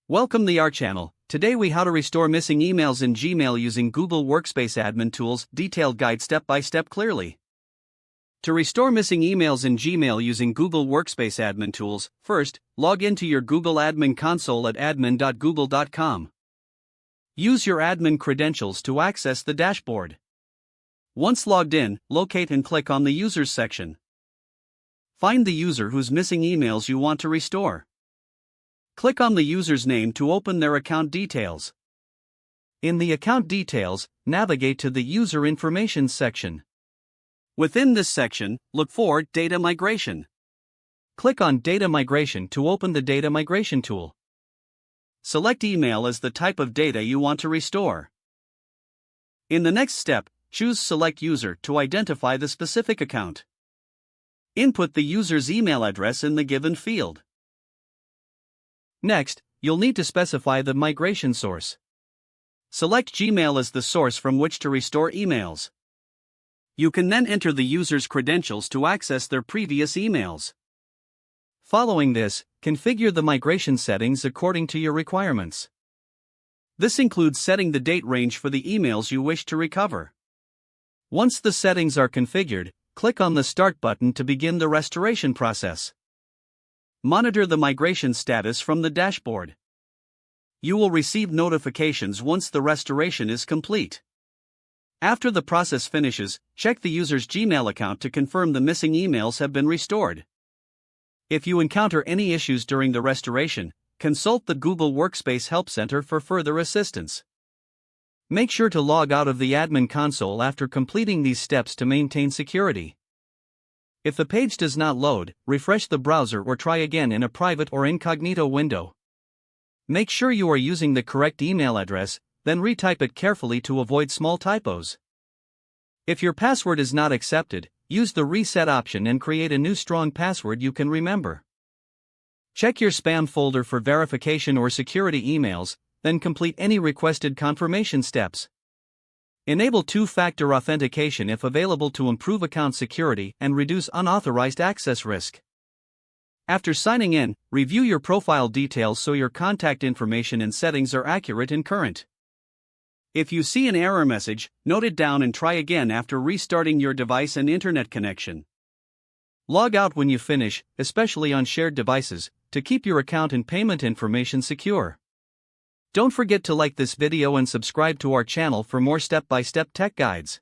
Welcome to our channel. Today we how to restore missing emails in Gmail using Google Workspace Admin tools, detailed guide step by step clearly. To restore missing emails in Gmail using Google Workspace Admin tools, first, log into your Google Admin console at admin.google.com. Use your admin credentials to access the dashboard. Once logged in, locate and click on the Users section. Find the user whose missing emails you want to restore. Click on the user's name to open their account details. In the account details, navigate to the User Information section. Within this section, look for Data Migration. Click on Data Migration to open the Data Migration tool. Select email as the type of data you want to restore. In the next step, choose Select User to identify the specific account. Input the user's email address in the given field. Next, you'll need to specify the migration source. Select Gmail as the source from which to restore emails. You can then enter the user's credentials to access their previous emails. Following this, configure the migration settings according to your requirements. This includes setting the date range for the emails you wish to recover. Once the settings are configured, click on the Start button to begin the restoration process. Monitor the migration status from the dashboard. You will receive notifications once the restoration is complete. After the process finishes, check the user's Gmail account to confirm the missing emails have been restored. If you encounter any issues during the restoration, consult the Google Workspace Help Center for further assistance. Make sure to log out of the admin console after completing these steps to maintain security. If the page does not load, refresh the browser or try again in a private or incognito window. Make sure you are using the correct email address, then retype it carefully to avoid small typos. If your password is not accepted, use the reset option and create a new strong password you can remember. Check your spam folder for verification or security emails, then complete any requested confirmation steps. Enable two-factor authentication if available to improve account security and reduce unauthorized access risk. After signing in, review your profile details so your contact information and settings are accurate and current. If you see an error message, note it down and try again after restarting your device and internet connection. Log out when you finish, especially on shared devices, to keep your account and payment information secure. Don't forget to like this video and subscribe to our channel for more step-by-step tech guides.